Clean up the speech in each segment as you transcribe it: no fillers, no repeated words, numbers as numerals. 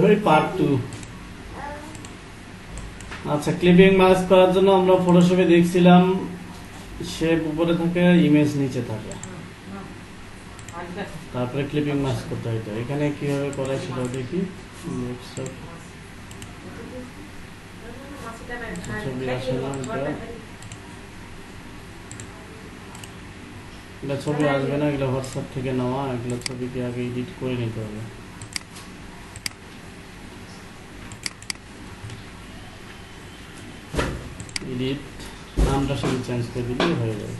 ওই পার্ট 2। আচ্ছা, clipping mask করার জন্য আমরা ফটোশপে দেখছিলাম শেপ উপরে থাকে, ইমেজ নিচে থাকে, তারপরে ক্লিপিং মাস্ক করতে হইতো। এখানে কিভাবে করে সেটাও দেখি। ছবি আসে না, এগুলো ছবি আসবে না, এগুলো হোয়াটসঅ্যাপ থেকে নেওয়া। এগুলো ছবিকে আগে এডিট করে নিতে হবে। এডিট নামটা শুধু চেঞ্জ করে দিলেই হয়ে যাবে।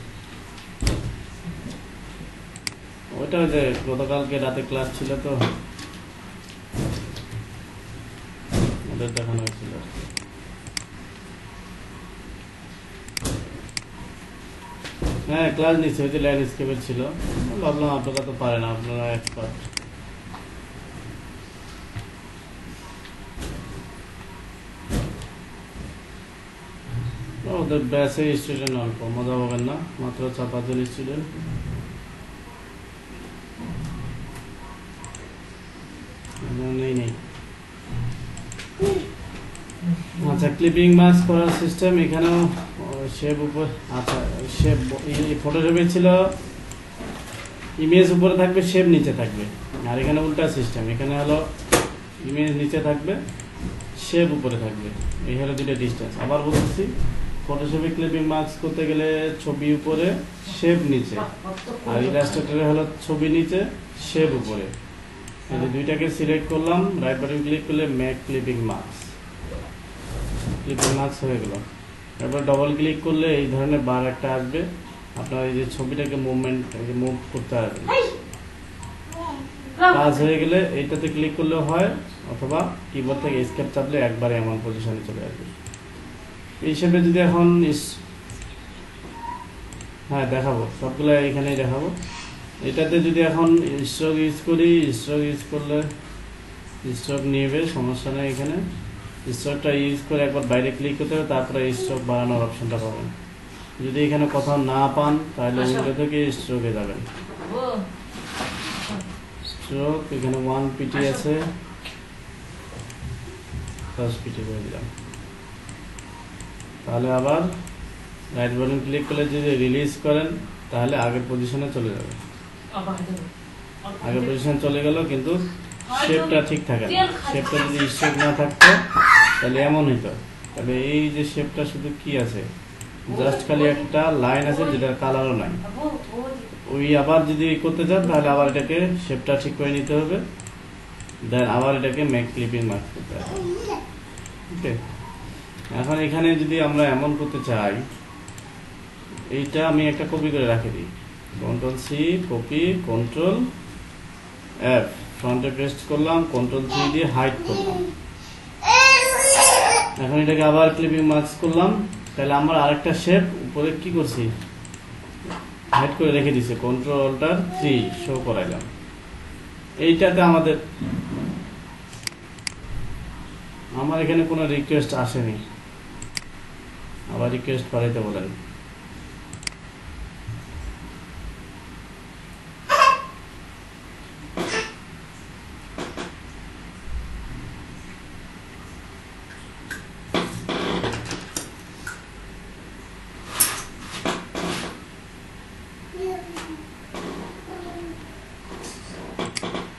ওইটা যে গতকালকে রাতে ক্লাস ছিল তো ওদের দেখানো হয়েছিল। হ্যাঁ, ক্লাস নিচ্ছে, ওই যে ল্যান্ডস্কেপের ছিল। ভাবলাম আপনারা তো পারেন, আপনারা এক্সপার্ট। ওদের ব্যাচে স্টুডেন্ট অল্প, মজা পাবেন না, মাত্র 4-5 জন স্টুডেন্ট। নেই। আচ্ছা, ক্লিপিং মাস্ক করার সিস্টেম এখানেও শেপ উপর। আচ্ছা, শেপ ফটোশপে ছিল ইমেজ উপরে থাকবে, শেপ নিচে থাকবে। আর এখানে উল্টা সিস্টেম, এখানে হলো ইমেজ নিচে থাকবে, শেপ উপরে থাকবে। এই হলো দুটো ডিস্টেন্স। আবার বলতেছি, ফটোশপে ক্লিপিং মাস্ক করতে গেলে ছবি উপরে, শেপ নিচে। আর ইলাস্ট্রেটরে হলো ছবি নিচে, শেপ উপরে। এই যে দুইটাকে সিলেক্ট করলাম, রাইট বাটন ক্লিক করলে make clipping mask. Clipping mask হয়ে গেল। তারপর ডবল ক্লিক করলে এই ধরনের বার একটা আসবে। আপনার এই যে ছবিটাকে মুভ করতে পারবেন। কাজ হয়ে গেলে এইটাতে ক্লিক করলেও হয়, অথবা কিবোর্ড থেকে এসকেপ চাপলে একবারে এমন পজিশনে চলে আসবে। এই হিসেবে যদি এখন হ্যাঁ দেখাবো, সবগুলো এখানেই দেখাবো। এটাতে যদি এখন স্ট্রোক ইউজ করি, স্ট্রোক ইউজ করলে স্ট্রোক নিবে, সমস্যা নেই। এখানে স্ট্রোকটা ইউজ করে একবার বাইরে ক্লিক করতে হবে, তারপরে স্ট্রোক বাড়ানোর অপশনটা পাবেন। যদি এখানে কোথাও না পান, তাহলে উইন্ডো থেকে স্ট্রোকে যাবেন। স্ট্রোক এখানে 1 PT আছে, 10 PT করে দিলাম। তাহলে আবার রাইট বাটন ক্লিক করলে যদি রিলিজ করেন, তাহলে আগের পজিশনে চলে যাবে। আগের পজিশনে চলে গেল, কিন্তু শেপটা ঠিক থাকে না। শেপটা যদি স্ট্রোক না থাকতো তাহলে এমন হইতো। তাহলে এই যে শেপটা শুধু কি আছে, জাস্ট খালি একটা লাইন আছে যেটার কালারও নাই। ওই আবার যদি করতে চান, তাহলে আবার এটাকে শেপটা ঠিক করে নিতে হবে, দেন আবার এটাকে মেক ক্লিপিং মাস্ক করতে হবে। ওকে, এখন এখানে যদি আমরা এমন করতে চাই, এইটা আমি একটা কপি করে রাখে দিই। Ctrl+C কপি, Ctrl+F ফ্রন্টে পেস্ট করলাম, Ctrl+3 দিয়ে হাইড করলাম। এখন এটাকে আবার ক্লিপিং মাস্ক করলাম। তাহলে আমরা আরেকটা শেপ উপরে কি করছি, হাইড করে রেখে দিছি, Ctrl+3 শো করাইলাম। এইটাতে আমার এখানে কোনো রিকোয়েস্ট আসেনি, আবার রিকোয়েস্ট পাঠাইতে বলেন।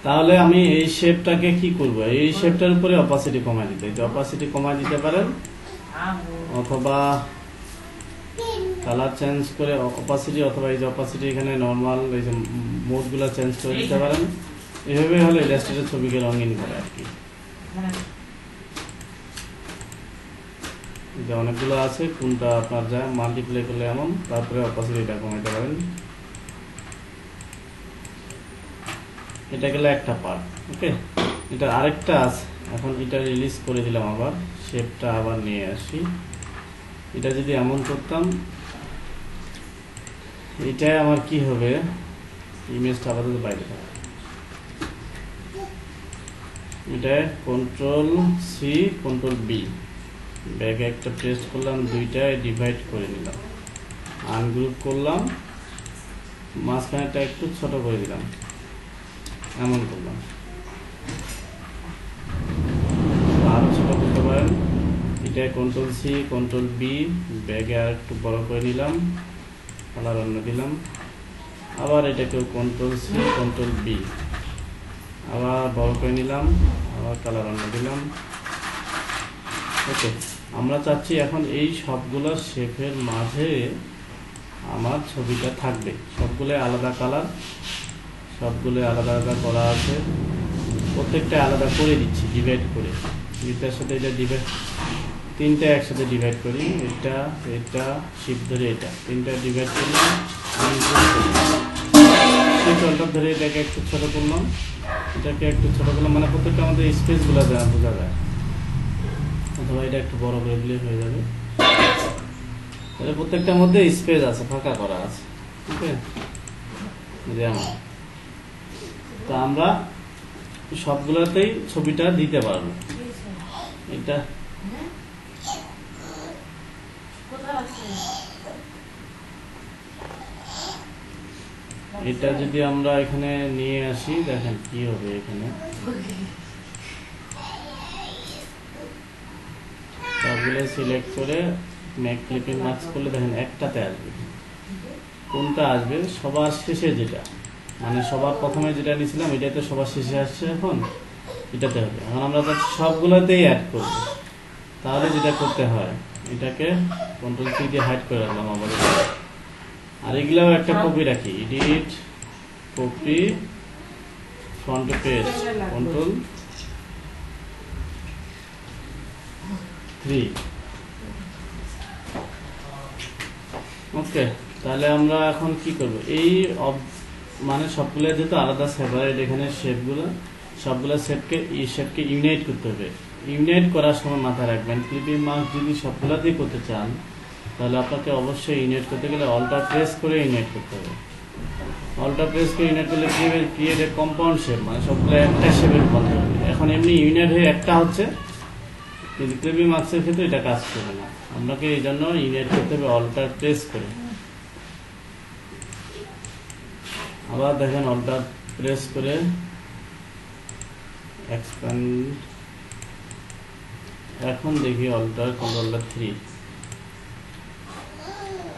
তাহলে আমি এই শেপটাকে কি করব, এই শেপটার উপরে অপাসিটি কমাই দিতে, অপাসিটি কমাই দিতে পারেন, অথবা কালার চেঞ্জ করে অপাসিটি, অথবা এই যে অপাসিটি এখানে নর্মাল এই যে মোডগুলো চেঞ্জ করে দিতে পারেন। এভাবে হলে ইলাস্ট্রেটর ছবিকে রঙিন করে আর কি। যে অনেকগুলো আছে, কোনটা আপনার যায় মাল্টিপ্লাই করলে এমন, তারপরে অপাসিটিটা কমাইতে পারেন। এটা গেল একটা পার্ট। ওকে, এটা আরেকটা আছে। এখন এটা রিলিজ করে দিলাম, আবার শেপটা আবার নিয়ে আসি। এটা যদি এমন করতাম, এটাই আমার কি হবে, ইমেজটা আপাতত বাইরে থাকে। এটা Ctrl+C Ctrl+B ব্যাগে একটা প্রেস করলাম, দুইটায় ডিভাইড করে নিলাম, আনগ্রুপ করলাম, মাঝখানেটা একটু ছোট করে দিলাম, এমন করলাম। আরো ছোট করতে পারেন। এটা কন্ট্রোল সি কন্ট্রোল বি, ব্যাগে আর একটু বড় করে নিলাম, কালার অন্য দিলাম। আবার এটাকেও কন্ট্রোল সি কন্ট্রোল বি, আবার বড় করে নিলাম, আবার কালার অন্য দিলাম। ওকে, আমরা চাচ্ছি এখন এই সবগুলো শেপের মাঝে আমার ছবিটা থাকবে। সবগুলো আলাদা কালার, সবগুলো আলাদা আলাদা করা আছে, প্রত্যেকটা আলাদা করে দিচ্ছি, ডিভাইড করে। এটার সাথে এটা ডিভাইড, তিনটা একসাথে ডিভাইড করি, এটা এটা শিফট ধরে এটা তিনটা ডিভাইড করি, শিফট ধরে এটাকে একটু ছোট করলাম, এটাকে একটু ছোট করলাম, মানে প্রত্যেকটা আমাদের স্পেসগুলো বোঝা যায়। অথবা এটা একটু বড় করে দিলে হয়ে যাবে। তাহলে প্রত্যেকটার মধ্যে স্পেস আছে, ফাঁকা করা আছে। ঠিক আছে, যেমন তা আমরা সবগুলোতেই ছবিটা দিতে পারবো। এটা এটা যদি আমরা এখানে নিয়ে আসি, দেখেন কি হবে। এখানে সবগুলো সিলেক্ট করে মেক ক্লিপিং মার্কস করলে দেখেন একটাতে আসবে। কোনটা আসবে? সবার শেষে যেটা, মানে সবার প্রথমে যেটা নিয়েছিলাম এটাই তো সবার শেষে আসছে, এখন এটাতে হবে। এখন আমরা সবগুলোতেই অ্যাড করব। তাহলে যেটা করতে হয়, এটাকে কন্ট্রোল সি দিয়ে হাইড করে রাখলাম আবার। আর এগুলাও একটা কপি রাখি, edit copy front page control 3। ওকে, তাহলে আমরা এখন কি করব? এই মানে সবগুলো যেহেতু আলাদা সেপারেট, এখানে শেপগুলো সবগুলো শেপকে ইউনাইট করতে হবে। ইউনাইট করার সময় মাথায় রাখবেন, ক্লিপিং মার্কস যদি সবগুলোতেই করতে চান তাহলে আপনাকে অবশ্যই ইউনাইট করতে গেলে অল্টার প্রেস করে ইউনাইট করতে হবে। অল্টার প্রেস করে ইউনাইট করলে ক্রিয়েট এ কম্পাউন্ড শেপ, মানে সবগুলো একটা শেপে রূপান্তর হবে। এখন এমনি ইউনাইট হয়ে একটা হচ্ছে, কিন্তু ক্লিপিং মার্কসের ক্ষেত্রে এটা কাজ করবে না। আপনাকে এই জন্য ইউনাইট করতে হবে অল্টার প্রেস করে। আবার দেখেন অল্টার প্রেস করে এক্সপ্যান্ড। এখন দেখি অল্টার কন্ট্রোল 3।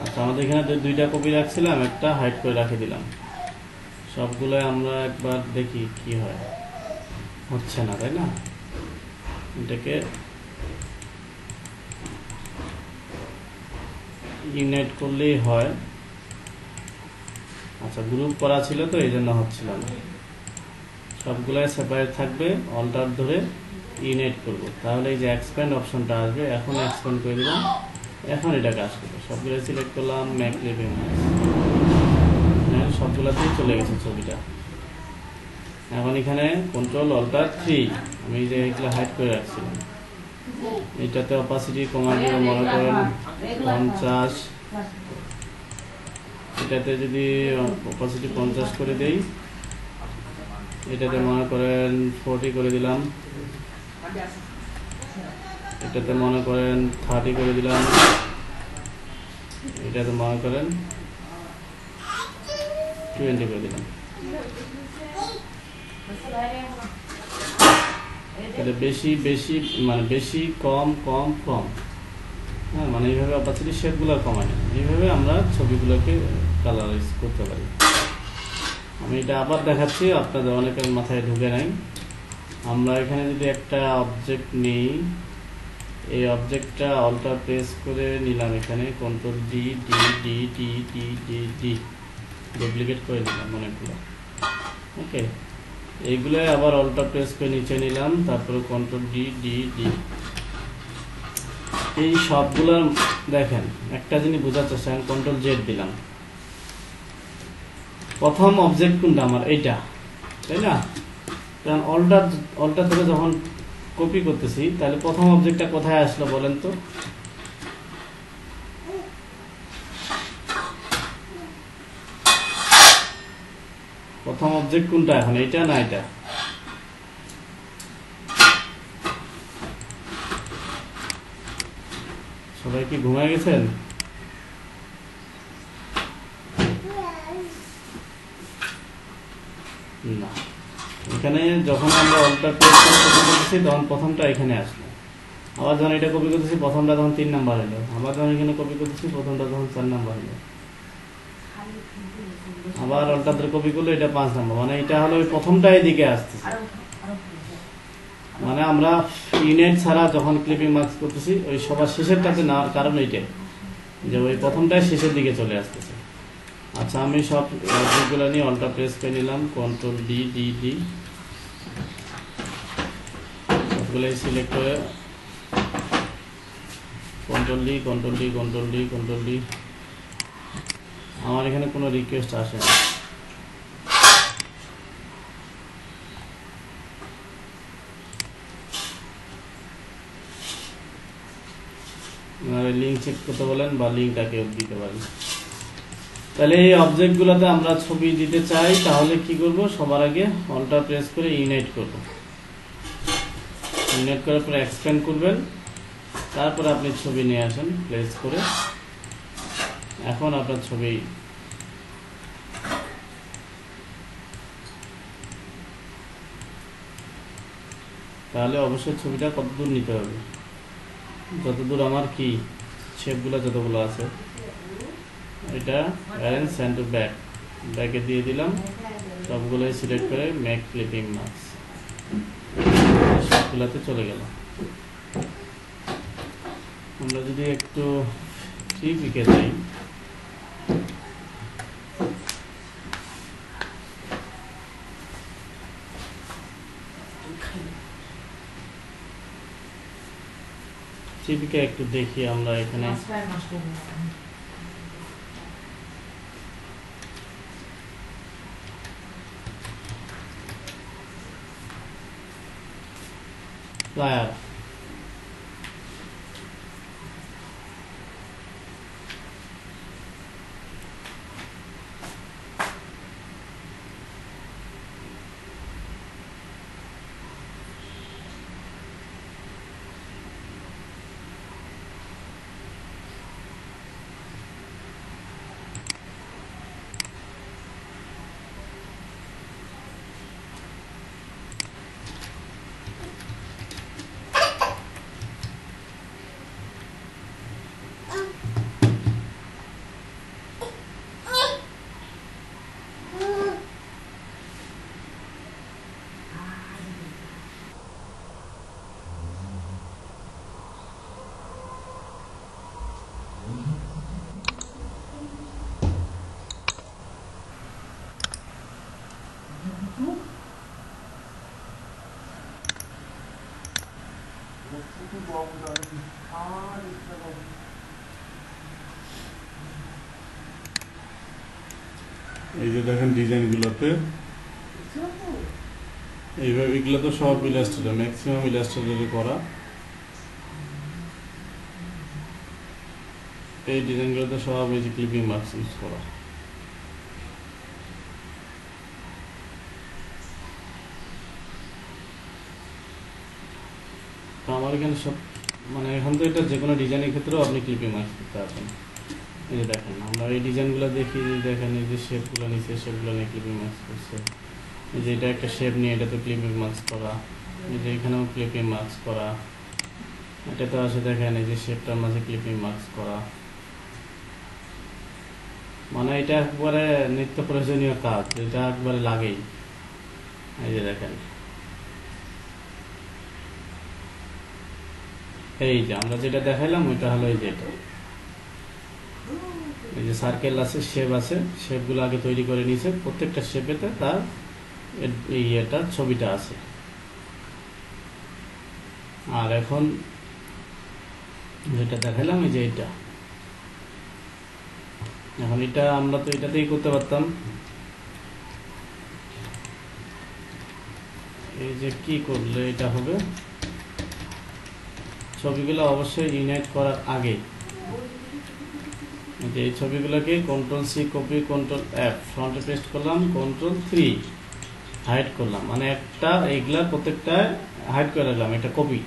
আচ্ছা, আমাদের এখানে দুইটা কপি রাখছিলাম, একটা হাইড করে রাখে দিলাম। সবগুলো আমরা একবার দেখি কি হয়। হচ্ছে না, তাই না? এটাকে ইউনাইট করলেই হয়। আচ্ছা, গ্রুপ করা ছিল তো এই জন্য হচ্ছিল না। সবগুলাই সেপারেট থাকবে, অল্টার ধরে ইউনাইট করব। তাহলে এই যে এক্সপ্যান্ড অপশনটা আসবে, এখন এক্সপ্যান্ড করে দিলাম, এখন এটা কাজ করবে। সবগুলো সিলেক্ট করলাম, ম্যাক ক্লিপিং মার্কস, সবগুলোতেই চলে গেছে ছবিটা। এখন এখানে কন্ট্রোল অল্টার 3, আমি যে এগুলো হাইড করে রাখছিলাম, এটাতে অপাসিটি কমান্ড দিয়ে মনে করেন 50, এটাতে যদি অপাসিটি 50 করে দেই, এটাতে মনে করেন 40 করে দিলাম, এটাতে মনে করেন 30 করে দিলাম, এটাতে মনে করেন 20 করে দিলাম। বেশি বেশি মানে বেশি কম কম কম, হ্যাঁ, মানে এইভাবে অপাসিটি শেপগুলো কমায় না। এইভাবে আমরা ছবিগুলোকে কালারাইজ করতে পারি। আমি এটা আবার দেখাচ্ছি, আপনাদের অনেকের মাথায় ঢুকে নাই। আমরা এখানে যদি একটা অবজেক্ট নিই, এই অবজেক্টটা অল্টার প্রেস করে নিলাম, এখানে control D D D D D D D duplicate করে দিলাম অনেকগুলো। ওকে, এইগুলো আবার অল্টার প্রেস করে নিচে নিলাম, তারপরে কন্ট্রোল ডি ডি ডি। এই সবগুলো দেখেন, একটা জিনিস বোঝার চেষ্টা করেন, কন্ট্রোল জেড দিলাম। প্রথম অবজেক্ট কোনটা? আমার এইটা, তাই না? কারণ অল্টার ধরে যখন কপি করতেছি, তাহলে প্রথম অবজেক্টটা কোথায় আসলো বলেন তো? প্রথম অবজেক্ট কোনটা এখন, এইটা না এটা? সবাই কি ঘুমায় গেছেন? না, এখানে যখন আমরা অল্টার প্রেস করতেছি তখন প্রথমটা এখানে আসলো। আবার যখন এটা কপি করতেছি প্রথমটা তখন 3 নাম্বার হলো, আবার যখন এখানে কপি করতেছি প্রথমটা তখন 4 নাম্বার হলো, আবার অল্টাতে কপি করলে এটা 5 নাম্বার, মানে এটা হলো ওই প্রথমটা এদিকে আসতেছে। মানে আমরা ইউনিট ছাড়া যখন ক্লিপিং মার্কস করতেছি ওই সবার শেষেরটাতে নেওয়ার কারণ এইটাই যে ওই প্রথমটাই শেষের দিকে চলে আসতেছে। আচ্ছা, আমি সব অবজেক্টগুলো নিয়ে অল্টা প্রেস করে নিলাম, কন্ট্রোল ডি ডি ডি, সবগুলোই সিলেক্ট করে control D control D control D control D. আমার এখানে কোনো রিকোয়েস্ট আসে না, লিঙ্ক চেক করতে বলেন বা লিঙ্কটাকে দিতে পারেন। তাহলে এই অবজেক্টগুলোতে আমরা ছবি দিতে চাই, তাহলে কি করব, সবার আগে অল্টা প্রেস করে ইউনাইট করব, ইউনাইট করার পরে এক্সপ্যান্ড করবেন, তারপরে আপনি ছবি নিয়ে আসেন প্লেস করে। এখন আপনার ছবি তাহলে অবশ্যই ছবিটা কতদূর নিতে হবে, যতদূর আমার কি শেপগুলো যতগুলো আছে, এটা অ্যারেঞ্জ সেন্ড টু ব্যাক, ব্যাকে দিয়ে দিলাম, সবগুলোই সিলেক্ট করে মেক ক্লিপিং মার্কস, সবগুলোতে চলে গেল। আমরা যদি একটু ঠিক লিখে যাই, চিপিকে একটু দেখি আমরা এখানে প্লায়ার, এই যে দেখেন ডিজাইনগুলোতে এইভাবে, এগুলো তো সব ইলাস্ট্রেটর, ম্যাক্সিমাম ইলাস্ট্রেটরে করা। এই ডিজাইনগুলোতে সব এই যে ক্লিপিং মার্কস ইউজ করা। তো আমার এখানে সব, মানে এখন তো এটা যে কোনো ডিজাইনের ক্ষেত্রেও আপনি ক্লিপিং মার্কস করতে পারবেন। এই যে দেখেন আমরা এই ডিজাইনগুলো দেখি, দেখেন এই যে শেপগুলো নিচে, শেপগুলো নিয়ে ক্লিপিং মার্কস করছে। এই যে এটা একটা শেপ নিয়ে এটা তো ক্লিপিং মার্কস করা, এই যে এখানেও ক্লিপিং মার্কস করা, এটা তো আছে দেখেন এই যে শেপটার মাঝে ক্লিপিং মার্কস করা। মানে এটা একবারে নিত্য প্রয়োজনীয় কাজ, এটা একবারে লাগেই। এই যে দেখেন, এই যে আমরা যেটা দেখাইলাম ওইটা হলো এই যে এটা, এই যে সার্কেল আছে, শেপ আছে, শেপগুলো আগে তৈরি করে নিয়েছে, প্রত্যেকটা শেপেতে তার এই এটা ছবিটা আছে। আর এখন যেটা দেখালাম এই যে এটা, এখন এটা আমরা তো এটাতেই করতে পারতাম। এই যে কি করলে এটা হবে, ছবিগুলো অবশ্যই ইউনাইট করার আগে যে এই ছবিগুলোকে control C copy, control F ফ্রন্টে পেস্ট করলাম, কন্ট্রোল 3 হাইড করলাম, মানে একটা এইগুলা প্রত্যেকটা হাইড করে রাখলাম, একটা কপি।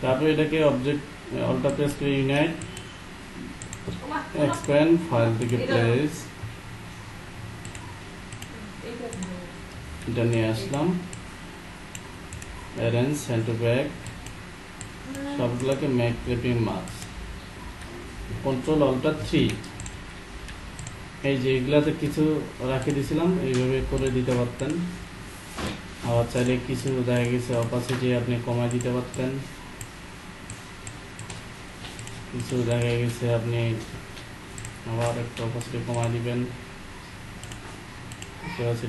তারপরে এটাকে অবজেক্ট অল্টা প্রেস করে ইউনাইট, এক্সপ্যান্ড, ফাইল থেকে প্লেস, এটা নিয়ে আসলাম, অ্যারেঞ্জ সেন্ড টু ব্যাক, সবগুলোকে make clipping mask, control alt 3। এই যে এগুলাতে কিছু রাখে দিয়েছিলাম, এইভাবে করে দিতে পারতেন। আবার চাইলে কিছু দেখা গেছে অপাসিটি আপনি কমায় দিতে পারতেন, কিছু দেখা গেছে আপনি আবার একটা অপাসিটি কমায় দিবেন,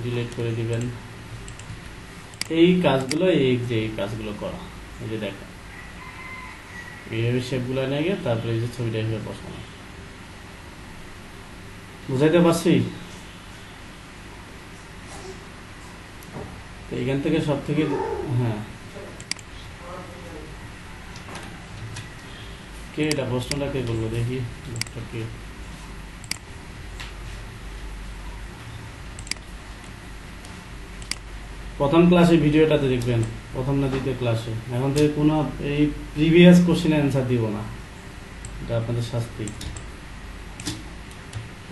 ডিলিট করে দিবেন। এই কাজগুলো এই কাজগুলো করা, এই যে দেখেন এইভাবে শেপগুলো নিয়ে গিয়ে তারপরে এই যে ছবিটা এইভাবে বসানো। বুঝাইতে পারছি? এইখান থেকে সব থেকে হ্যাঁ, কে এটা প্রশ্নটা কে করবো দেখি, কে প্রথম ক্লাসে ভিডিওটাতে দেখবেন, প্রথম না দ্বিতীয় ক্লাসে। এখন থেকে কোনো এই প্রিভিয়াস কোশ্চেনে অ্যান্সার দিব না, এটা আপনাদের শাস্তি।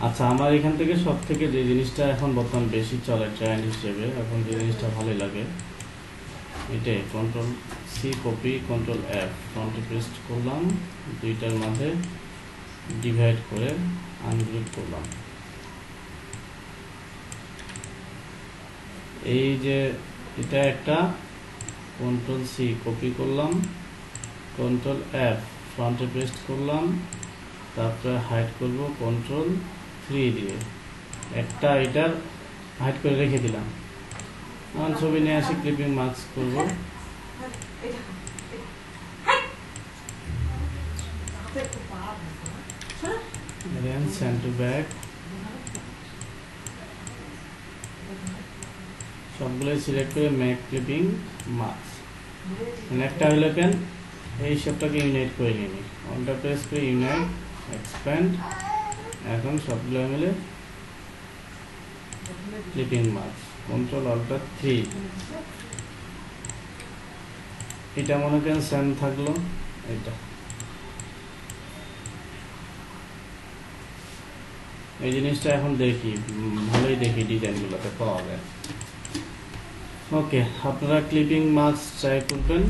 আচ্ছা, আমার এখান থেকে সব থেকে যে জিনিসটা এখন বর্তমান বেশি চলে ট্রেন্ড হিসেবে, এখন যে জিনিসটা ভালোই লাগে এটাই, control C copy, control F, ফ্রন্টে পেস্ট করলাম, দুইটার মাঝে ডিভাইড করে আনগ্রুপ করলাম। এই যে এটা একটা, কন্ট্রোল সি কপি করলাম, কন্ট্রোল এফ ফ্রন্টে পেস্ট করলাম, তারপরে হাইড করব কন্ট্রোল 3 দিয়ে, একটা এটার হাইড করে রেখে দিলাম। এখন ছবি নিয়ে আসি, ক্লিপিং মাস্ক করব, দেন সেন্ড টু ব্যাক, সবগুলোই সিলেক্ট করে মেক ক্লিপিং মাস্ক। একটা হলো কেন, এই সবটাকে ইউনাইট করে নিবি, অনটা প্রেস করে ইউনাইট, এক্সপ্যান্ড। এখন সবগুলো মিলে ক্লিপিং মাস্ক, কন্ট্রোল অল্টার 3। এটা মনে করেন সেন্ড থাকলো, এটা এই জিনিসটা এখন দেখি, ভালোই দেখি ডিজাইনগুলোতে পাওয়া যায়। ওকে, আপনারা ক্লিপিং মাস্ক ট্রাই করবেন।